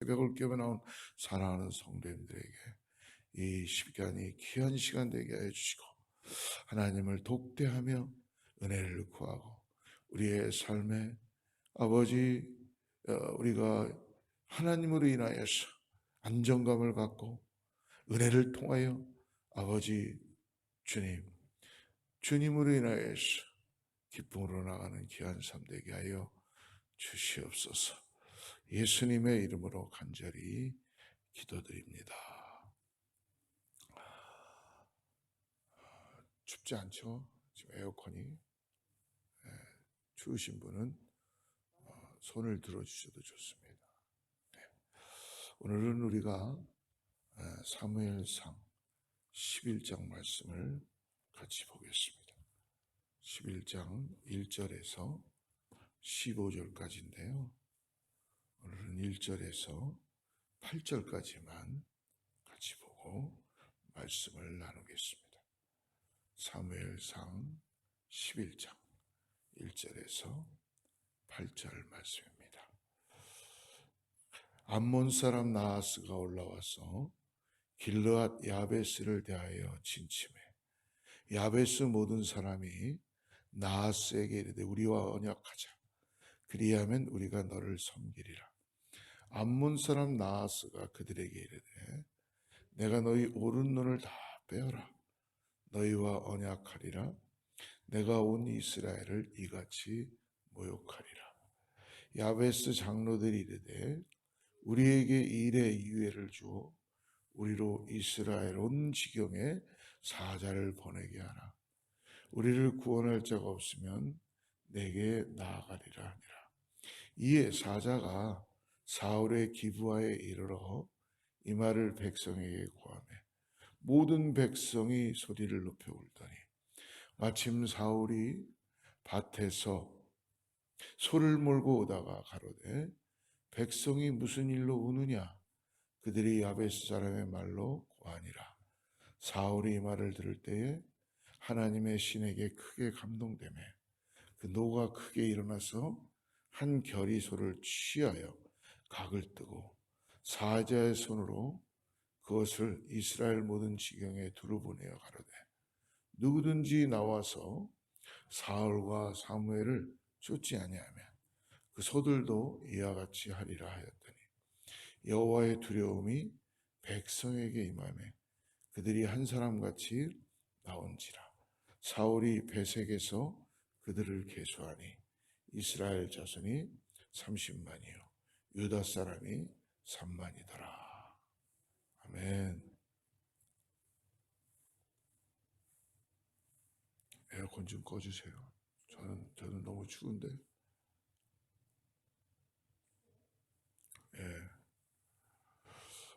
새벽을 깨워 나온 사랑하는 성도님들에게 이 시간이 귀한 시간 되게 해주시고 하나님을 독대하며 은혜를 구하고 우리의 삶에 아버지 우리가 하나님으로 인하여서 안정감을 갖고 은혜를 통하여 아버지 주님으로 인하여서 기쁨으로 나가는 귀한 삶 되게 하여 주시옵소서. 예수님의 이름으로 간절히 기도드립니다. 춥지 않죠? 지금 에어컨이. 추우신 분은 손을 들어주셔도 좋습니다. 오늘은 우리가 사무엘상 11장 말씀을 같이 보겠습니다. 11장 1절에서 15절까지인데요. 오늘은 1절에서 8절까지만 같이 보고 말씀을 나누겠습니다. 사무엘상 11장 1절에서 8절 말씀입니다. 암몬 사람 나하스가 올라와서 길르앗 야베스를 대하여 진침해 야베스 모든 사람이 나하스에게 이르되 우리와 언약하자. 그리하면 우리가 너를 섬기리라. 암몬 사람 나하스가 그들에게 이르되 내가 너희 오른 눈을 다 빼어라. 너희와 언약하리라. 내가 온 이스라엘을 이같이 모욕하리라. 야베스 장로들이 이르되 우리에게 일의 유예를 주어 우리로 이스라엘 온 지경에 사자를 보내게 하라. 우리를 구원할 자가 없으면 내게 나아가리라 하니라. 이에 사자가 사울의 기브아에 이르러 이 말을 백성에게 고하매 모든 백성이 소리를 높여 울더니 마침 사울이 밭에서 소를 몰고 오다가 가로되 백성이 무슨 일로 우느냐. 그들이 야베스 사람의 말로 고하니라. 사울이 이 말을 들을 때에 하나님의 신에게 크게 감동되매 그 노가 크게 일어나서 한 결의소를 취하여 각을 뜨고 사자의 손으로 그것을 이스라엘 모든 지경에 두루 보내어 가로되 누구든지 나와서 사울과 사무엘을 쫓지 아니하면 그 소들도 이와 같이 하리라 하였더니 여호와의 두려움이 백성에게 임하매 그들이 한 사람같이 나온지라. 사울이 베색에서 그들을 계수하니 이스라엘 자손이 30만이요 유다 사람이 3만이더라. 아멘. 에어컨 좀 꺼주세요. 저는 너무 추운데.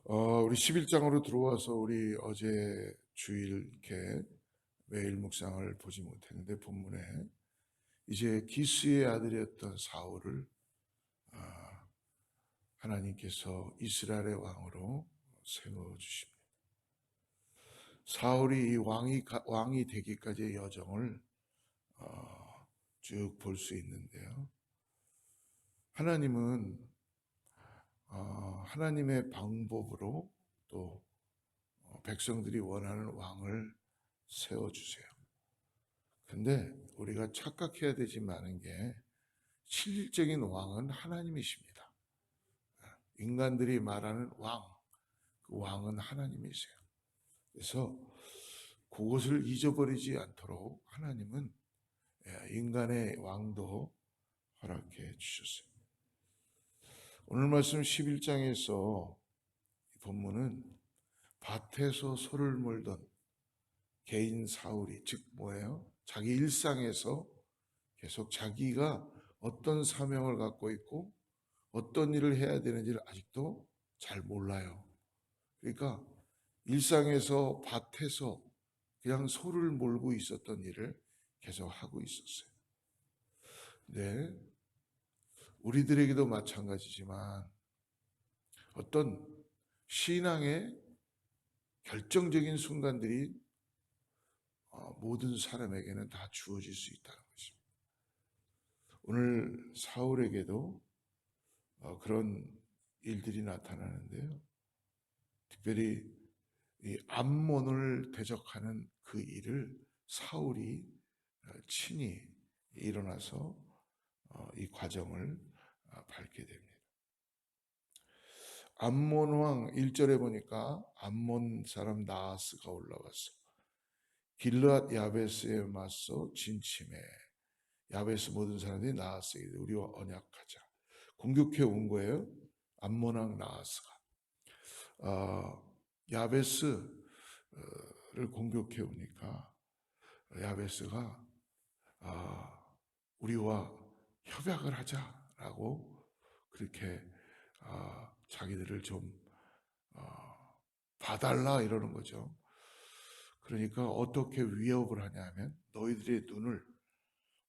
우리 11장으로 들어와서 우리 어제 주일 이렇게 매일 묵상을 보지 못했는데 본문에 이제 기스의 아들이었던 사울을 하나님께서 이스라엘의 왕으로 세워주십니다. 사울이 왕이 되기까지의 여정을 쭉 볼 수 있는데요. 하나님은 하나님의 방법으로 또 백성들이 원하는 왕을 세워주세요. 근데 우리가 착각해야 되지 않은 게 실질적인 왕은 하나님이십니다. 인간들이 말하는 왕, 그 왕은 하나님이세요. 그래서 그것을 잊어버리지 않도록 하나님은 인간의 왕도 허락해 주셨어요. 오늘 말씀 11장에서 본문은 밭에서 소를 몰던 개인 사울이, 즉 뭐예요? 자기 일상에서 계속 자기가 어떤 사명을 갖고 있고 어떤 일을 해야 되는지를 아직도 잘 몰라요. 그러니까 일상에서 밭에서 그냥 소를 몰고 있었던 일을 계속 하고 있었어요. 네, 우리들에게도 마찬가지지만 어떤 신앙의 결정적인 순간들이 모든 사람에게는 다 주어질 수 있다는 것입니다. 오늘 사울에게도 그런 일들이 나타나는데요. 특별히 이 암몬을 대적하는 그 일을 사울이 친히 일어나서 이 과정을 밟게 됩니다. 암몬 왕 1절에 보니까 암몬 사람 나하스가 올라와서 길르앗 야베스에 맞서 진침해 야베스 모든 사람들이 나하스에게 우리와 언약하자 공격해 온 거예요. 암몬 왕 나하스가 야베스를 공격해 오니까 야베스가 우리와 협약을 하자라고 그렇게 자기들을 좀 봐달라 이러는 거죠. 그러니까 어떻게 위협을 하냐면 너희들의 눈을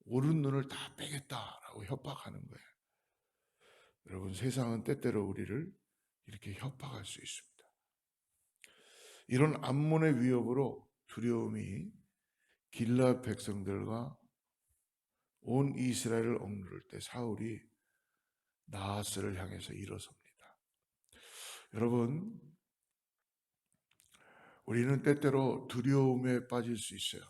오른 눈을 다 빼겠다라고 협박하는 거예요. 여러분 세상은 때때로 우리를 이렇게 협박할 수 있습니다. 이런 암몬의 위협으로 두려움이 길르앗 백성들과 온 이스라엘을 억누를 때 사울이 나하스를 향해서 일어섭니다. 여러분 우리는 때때로 두려움에 빠질 수 있어요.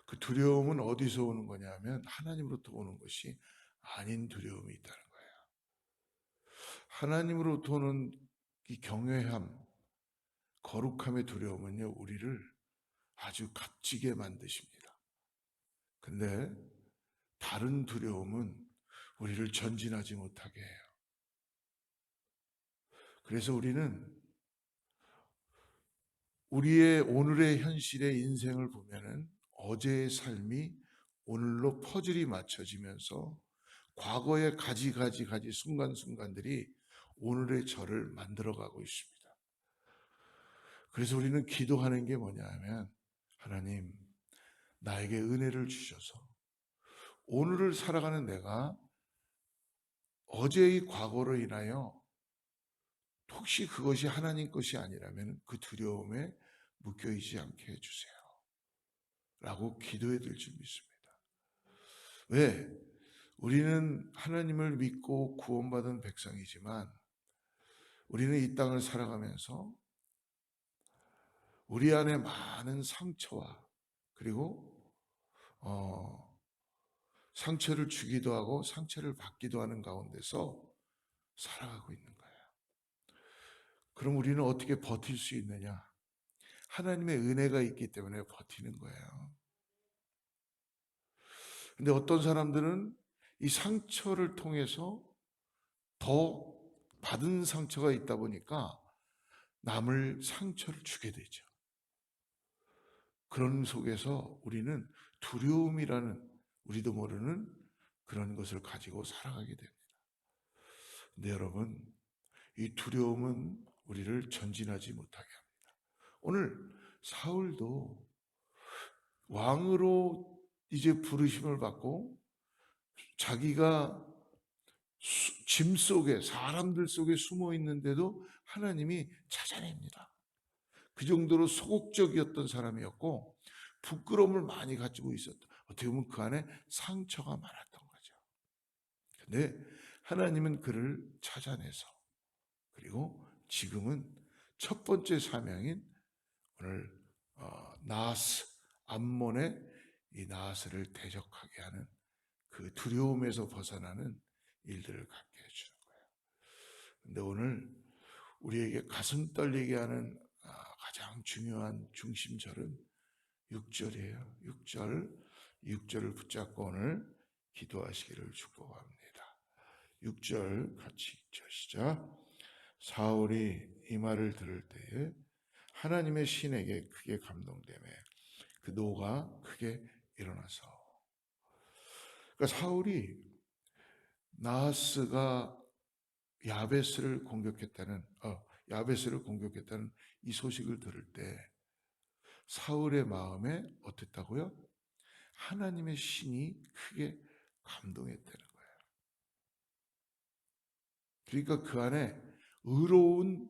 그 두려움은 어디서 오는 거냐면 하나님으로부터 오는 것이 아닌 두려움이 있다는 거예요. 하나님으로부터 오는 이 경외함, 거룩함의 두려움은요 우리를 아주 값지게 만드십니다. 근데 다른 두려움은 우리를 전진하지 못하게 해요. 그래서 우리는 우리의 오늘의 현실의 인생을 보면은 어제의 삶이 오늘로 퍼즐이 맞춰지면서 과거의 가지 순간순간들이 오늘의 저를 만들어가고 있습니다. 그래서 우리는 기도하는 게 뭐냐 하면 하나님 나에게 은혜를 주셔서 오늘을 살아가는 내가 어제의 과거로 인하여 혹시 그것이 하나님 것이 아니라면 그 두려움에 묶여있지 않게 해주세요 라고 기도해야 될 줄 믿습니다. 왜? 우리는 하나님을 믿고 구원받은 백성이지만 우리는 이 땅을 살아가면서 우리 안에 많은 상처와 그리고 상처를 주기도 하고 상처를 받기도 하는 가운데서 살아가고 있는 거예요. 그럼 우리는 어떻게 버틸 수 있느냐? 하나님의 은혜가 있기 때문에 버티는 거예요. 근데 어떤 사람들은 이 상처를 통해서 더 받은 상처가 있다 보니까 남을 상처를 주게 되죠. 그런 속에서 우리는 두려움이라는 우리도 모르는 그런 것을 가지고 살아가게 됩니다. 근데 여러분, 이 두려움은 우리를 전진하지 못하게 합니다. 오늘 사울도 왕으로 이제 부르심을 받고 자기가 짐 속에 사람들 속에 숨어 있는데도 하나님이 찾아냅니다. 그 정도로 소극적이었던 사람이었고 부끄러움을 많이 가지고 있었다. 어떻게 보면 그 안에 상처가 많았던 거죠. 근데 하나님은 그를 찾아내서 그리고 지금은 첫 번째 사명인 오늘 나하스 암몬의 이 나하스를 대적하게 하는 그 두려움에서 벗어나는 일들을 갖게 해주는 거예요. 근데 오늘 우리에게 가슴 떨리게 하는 가장 중요한 중심절은 6절이에요. 6절을 붙잡고 오늘 기도하시기를 축복합니다. 6절 같이 읽죠. 시작. 사울이 이 말을 들을 때에 하나님의 신에게 크게 감동되며 그 노가 크게 일어나서 그러니까 사울이 나하스가 야베스를 공격했다는 이 소식을 들을 때 사울의 마음에 어땠다고요? 하나님의 신이 크게 감동했다는 거예요. 그러니까 그 안에 의로운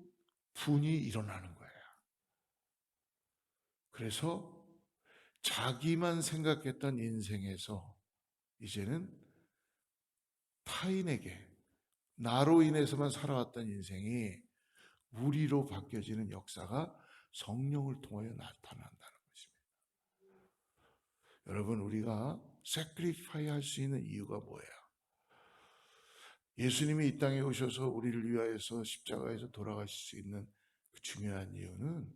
분이 일어나는 거예요. 그래서 자기만 생각했던 인생에서 이제는 타인에게 나로 인해서만 살아왔던 인생이 우리로 바뀌어지는 역사가 성령을 통하여 나타난다는 것입니다. 여러분, 우리가 sacrifice 할 수 있는 이유가 뭐예요? 예수님이 이 땅에 오셔서 우리를 위하여서 십자가에서 돌아가실 수 있는 그 중요한 이유는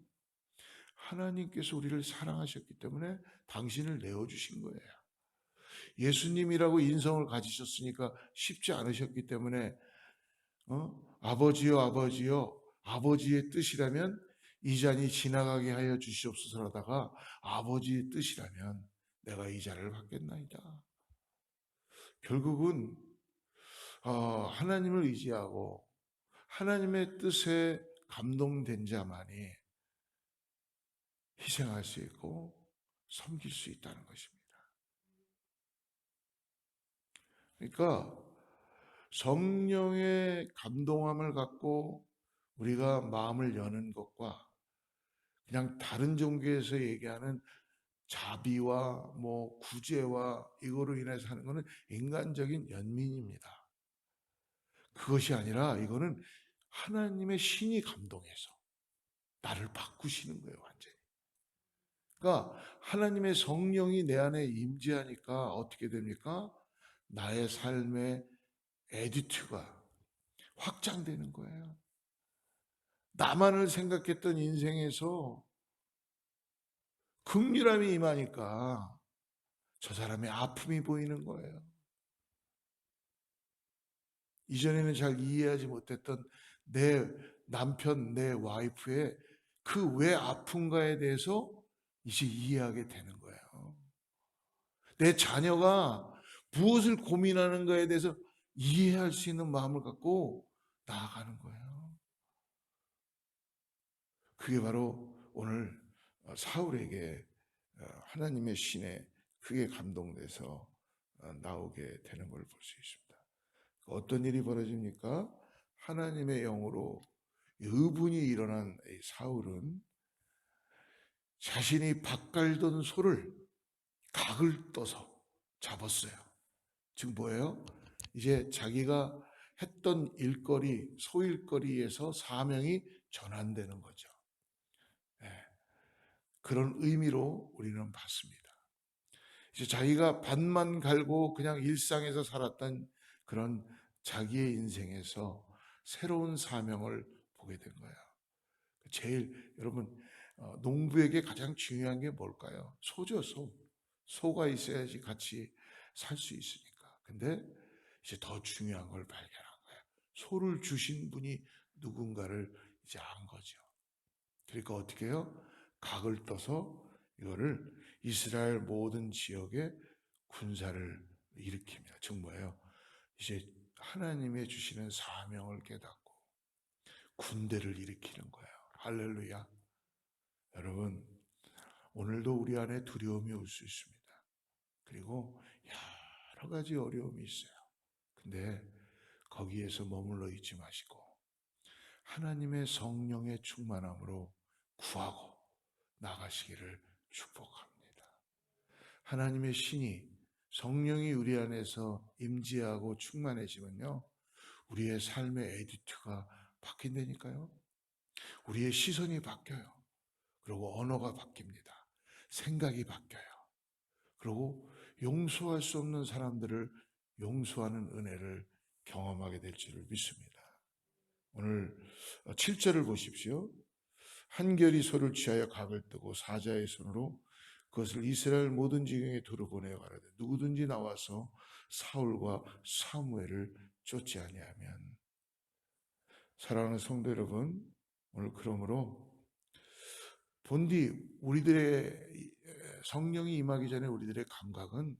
하나님께서 우리를 사랑하셨기 때문에 당신을 내어주신 거예요. 예수님이라고 인성을 가지셨으니까 쉽지 않으셨기 때문에 아버지요 아버지요 아버지의 뜻이라면 이 잔이 지나가게 하여 주시옵소서라다가 아버지의 뜻이라면 내가 이 잔을 받겠나이다. 결국은 하나님을 의지하고 하나님의 뜻에 감동된 자만이 희생할 수 있고 섬길 수 있다는 것입니다. 그러니까 성령의 감동함을 갖고 우리가 마음을 여는 것과 그냥 다른 종교에서 얘기하는 자비와 뭐 구제와 이거로 인해서 하는 것은 인간적인 연민입니다. 그것이 아니라 이거는 하나님의 신이 감동해서 나를 바꾸시는 거예요, 완전히. 그러니까 하나님의 성령이 내 안에 임재하니까 어떻게 됩니까? 나의 삶의 에디튜가 확장되는 거예요. 나만을 생각했던 인생에서 긍휼함이 임하니까 저 사람의 아픔이 보이는 거예요. 이전에는 잘 이해하지 못했던 내 남편, 내 와이프의 그 왜 아픈가에 대해서 이제 이해하게 되는 거예요. 내 자녀가 무엇을 고민하는가에 대해서 이해할 수 있는 마음을 갖고 나아가는 거예요. 그게 바로 오늘 사울에게 하나님의 신에 크게 감동돼서 나오게 되는 걸 볼 수 있습니다. 어떤 일이 벌어집니까? 하나님의 영으로 의분이 일어난 사울은 자신이 밭갈던 소를 각을 떠서 잡았어요. 즉 뭐예요? 이제 자기가 했던 일거리, 소일거리에서 사명이 전환되는 거죠. 네, 그런 의미로 우리는 봤습니다. 이제 자기가 밭만 갈고 그냥 일상에서 살았던 그런 자기의 인생에서 새로운 사명을 보게 된 거예요. 제일 여러분 농부에게 가장 중요한 게 뭘까요? 소죠, 소. 소가 있어야지 같이 살 수 있으니까. 근데 이제 더 중요한 걸 발견한 거예요. 소를 주신 분이 누군가를 이제 안 거죠. 그러니까 어떻게 해요? 각을 떠서 이거를 이스라엘 모든 지역에 군사를 일으킵니다. 즉 뭐예요? 이제 하나님의 주시는 사명을 깨닫고 군대를 일으키는 거예요. 할렐루야. 여러분, 오늘도 우리 안에 두려움이 올 수 있습니다. 그리고 여러 가지 어려움이 있어요. 근데 거기에서 머물러 있지 마시고 하나님의 성령의 충만함으로 구하고 나가시기를 축복합니다. 하나님의 신이 성령이 우리 안에서 임재하고 충만해지면요, 우리의 삶의 에디트가 바뀐다니까요. 우리의 시선이 바뀌어요. 그리고 언어가 바뀝니다. 생각이 바뀌어요. 그리고 용서할 수 없는 사람들을 용서하는 은혜를 경험하게 될 줄을 믿습니다. 오늘 7절을 보십시오. 한결이 소를 취하여 각을 뜨고 사자의 손으로 그것을 이스라엘 모든 지경에 두루 보내어 가라되 누구든지 나와서 사울과 사무엘을 쫓지 아니하면. 사랑하는 성도 여러분, 오늘 그러므로 본디 우리들의 성령이 임하기 전에 우리들의 감각은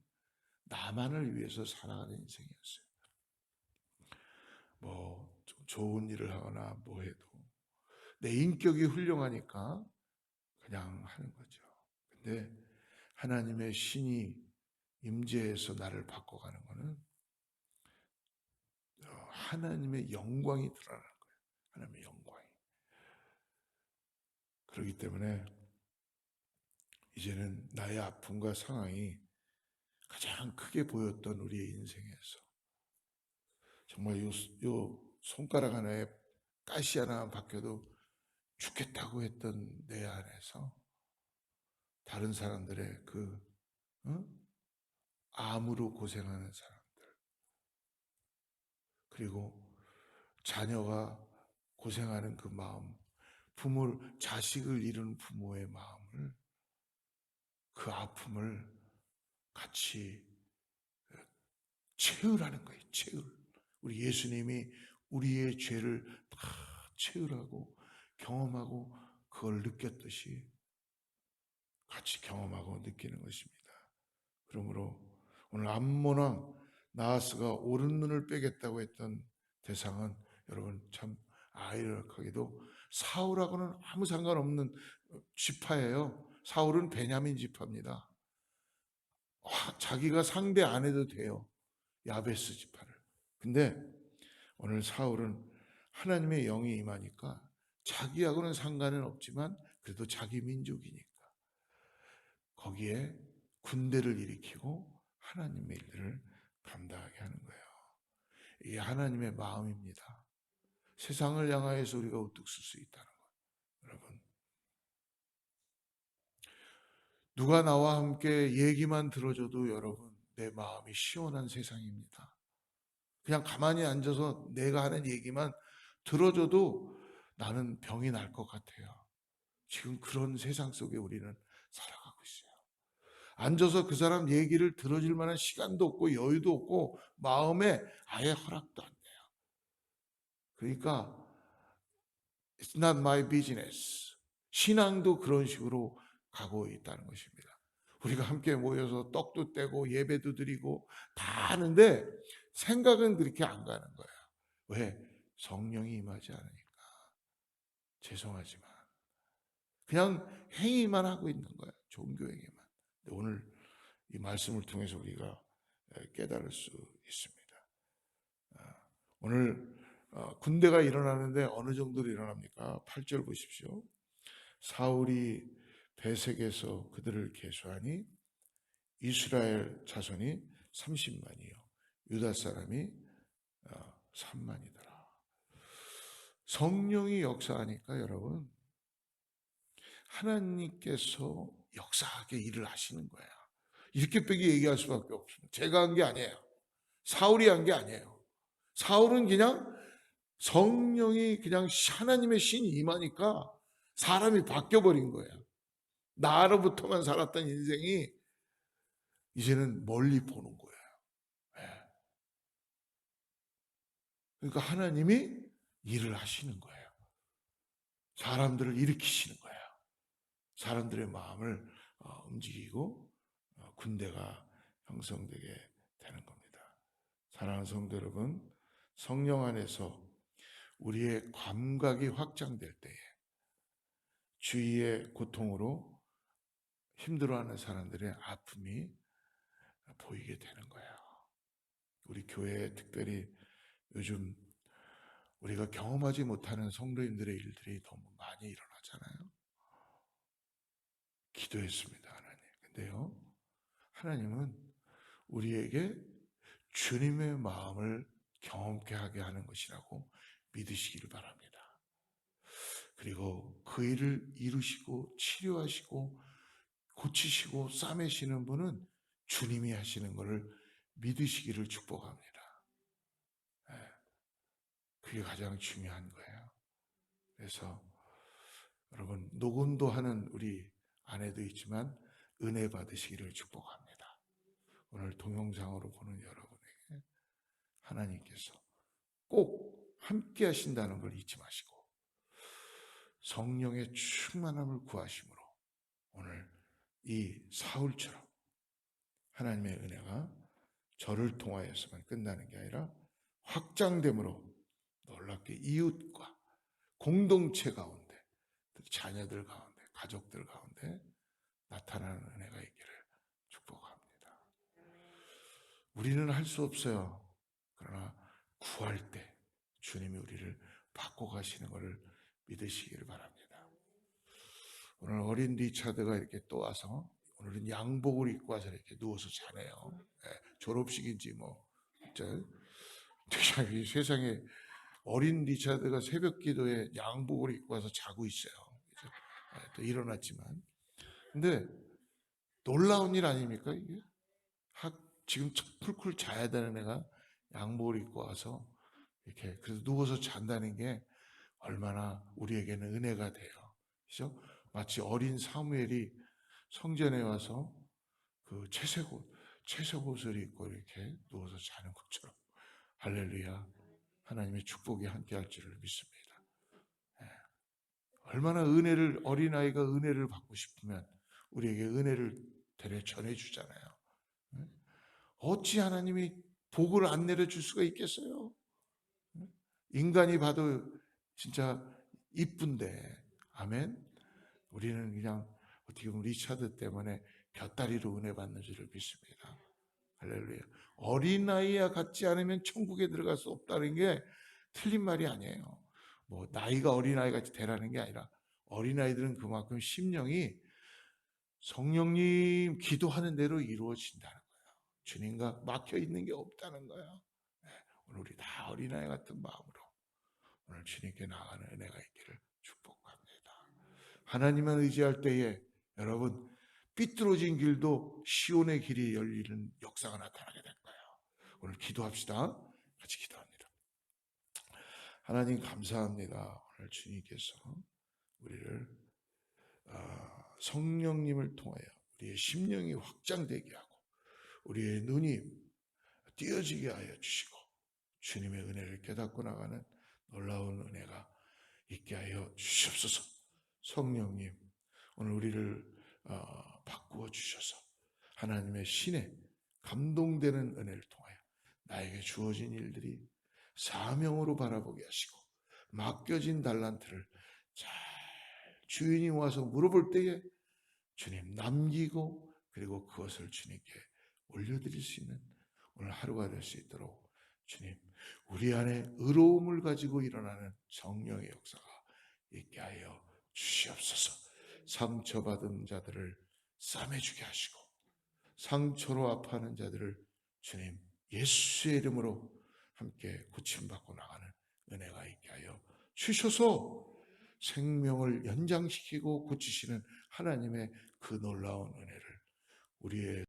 나만을 위해서 살아가는 인생이었어요. 뭐 좋은 일을 하거나 뭐 해도 내 인격이 훌륭하니까 그냥 하는 거죠. 근데 하나님의 신이 임재해서 나를 바꿔가는 거는 하나님의 영광이 드러나는 거예요. 하나님의 영광이. 그렇기 때문에 이제는 나의 아픔과 상황이 가장 크게 보였던 우리의 인생에서 정말 요 손가락 하나에 가시 하나 박혀도 죽겠다고 했던 내 안에서 다른 사람들의 그 어? 암으로 고생하는 사람들, 그리고 자녀가 고생하는 그 마음, 자식을 잃은 부모의 마음을, 그 아픔을 같이 채우라는 거예요. 우리 예수님이 우리의 죄를 다 채우라고 경험하고 그걸 느꼈듯이 같이 경험하고 느끼는 것입니다. 그러므로 오늘 암몬왕 나하스가 오른 눈을 빼겠다고 했던 대상은 여러분 참 아이러니하게도 사울하고는 아무 상관없는 지파예요. 사울은 베냐민 지파입니다. 자기가 상대 안 해도 돼요. 야베스 지파를. 근데 오늘 사울은 하나님의 영이 임하니까 자기하고는 상관은 없지만 그래도 자기 민족이니까 거기에 군대를 일으키고 하나님의 일들을 감당하게 하는 거예요. 이게 하나님의 마음입니다. 세상을 향하여서 우리가 우뚝 설 수 있다는 거예요. 여러분, 누가 나와 함께 얘기만 들어줘도 여러분 내 마음이 시원한 세상입니다. 그냥 가만히 앉아서 내가 하는 얘기만 들어줘도 나는 병이 날 것 같아요. 지금 그런 세상 속에 우리는 살아가고 있어요. 앉아서 그 사람 얘기를 들어줄 만한 시간도 없고 여유도 없고 마음에 아예 허락도 안 돼요. 그러니까 It's not my business. 신앙도 그런 식으로 가고 있다는 것입니다. 우리가 함께 모여서 떡도 떼고 예배도 드리고 다 하는데 생각은 그렇게 안 가는 거예요. 왜? 성령이 임하지 않으니까. 죄송하지만 그냥 행위만 하고 있는 거예요. 종교 행위만. 오늘 이 말씀을 통해서 우리가 깨달을 수 있습니다. 오늘 군대가 일어나는데 어느 정도로 일어납니까? 8절 보십시오. 사울이 베색에서 그들을 계수하니 이스라엘 자손이 30만이요 유다 사람이 3만이더라. 성령이 역사하니까 여러분 하나님께서 역사하게 일을 하시는 거예요. 이렇게 빼기 얘기할 수밖에 없습니다. 제가 한 게 아니에요. 사울이 한 게 아니에요. 사울은 그냥 성령이 그냥 하나님의 신이 임하니까 사람이 바뀌어버린 거예요. 나로부터만 살았던 인생이 이제는 멀리 보는 거예요. 예. 그러니까 하나님이 일을 하시는 거예요. 사람들을 일으키시는 거예요. 사람들의 마음을 움직이고 군대가 형성되게 되는 겁니다. 사랑하는 성도 여러분, 성령 안에서 우리의 감각이 확장될 때에 주위의 고통으로 힘들어하는 사람들의 아픔이 보이게 되는 거예요. 우리 교회에 특별히 요즘 우리가 경험하지 못하는 성도님들의 일들이 너무 많이 일어나잖아요. 기도했습니다, 하나님. 근데요, 하나님은 우리에게 주님의 마음을 경험케 하게 하는 것이라고 믿으시기를 바랍니다. 그리고 그 일을 이루시고 치료하시고 고치시고 싸매시는 분은 주님이 하시는 것을 믿으시기를 축복합니다. 네, 그게 가장 중요한 거예요. 그래서 여러분 녹음도 하는 우리 아내도 있지만 은혜 받으시기를 축복합니다. 오늘 동영상으로 보는 여러분에게 하나님께서 꼭 함께 하신다는 걸 잊지 마시고 성령의 충만함을 구하심으로 오늘 이 사울처럼 하나님의 은혜가 저를 통하여서만 끝나는 게 아니라 확장됨으로 놀랍게 이웃과 공동체 가운데 자녀들 가운데 가족들 가운데 나타나는 은혜가 있기를 축복합니다. 우리는 할 수 없어요. 그러나 구할 때 주님이 우리를 바꿔가시는 것을 믿으시기를 바랍니다. 오늘 어린 리차드가 이렇게 또 와서 오늘은 양복을 입고 와서 이렇게 누워서 자네요. 네, 졸업식인지 뭐 진짜 이 세상에 어린 리차드가 새벽 기도에 양복을 입고 와서 자고 있어요. 또 일어났지만. 근데 놀라운 일 아닙니까? 이게 지금 쿨쿨 자야 되는 애가 양복을 입고 와서 이렇게 그래서 누워서 잔다는 게 얼마나 우리에게는 은혜가 돼요. 그죠? 마치 어린 사무엘이 성전에 와서 그 채색 옷을 입고 이렇게 누워서 자는 것처럼. 할렐루야. 하나님의 축복이 함께 할 줄을 믿습니다. 얼마나 어린아이가 은혜를 받고 싶으면 우리에게 은혜를 전해주잖아요. 어찌 하나님이 복을 안 내려줄 수가 있겠어요? 인간이 봐도 진짜 이쁜데, 아멘. 우리는 그냥 어떻게 보면 리차드 때문에 곁다리로 은혜 받는 줄을 믿습니다. 할렐루야. 어린아이와 같지 않으면 천국에 들어갈 수 없다는 게 틀린 말이 아니에요. 뭐 나이가 어린아이 같이 되라는 게 아니라 어린아이들은 그만큼 심령이 성령님 기도하는 대로 이루어진다는 거예요. 주님과 막혀 있는 게 없다는 거예요. 오늘 우리 다 어린아이 같은 마음으로 오늘 주님께 나가는 은혜가 있기를 축복합니다. 하나님만 의지할 때에 여러분 삐뚤어진 길도 시온의 길이 열리는 역사가 나타나게 될 거예요. 오늘 기도합시다. 같이 기도합니다. 하나님 감사합니다. 오늘 주님께서 우리를 성령님을 통하여 우리의 심령이 확장되게 하고 우리의 눈이 띄어지게 하여 주시고 주님의 은혜를 깨닫고 나가는 놀라운 은혜가 있게 하여 주시옵소서. 성령님 오늘 우리를 바꾸어 주셔서 하나님의 신에 감동되는 은혜를 통하여 나에게 주어진 일들이 사명으로 바라보게 하시고 맡겨진 달란트를 잘 주인이 와서 물어볼 때에 주님 남기고 그리고 그것을 주님께 올려드릴 수 있는 오늘 하루가 될 수 있도록 주님 우리 안에 의로움을 가지고 일어나는 성령의 역사가 있게 하여 주시옵소서. 상처받은 자들을 싸매주게 하시고 상처로 아파하는 자들을 주님 예수의 이름으로 함께 고침받고 나가는 은혜가 있게 하여 주셔서 생명을 연장시키고 고치시는 하나님의 그 놀라운 은혜를 우리의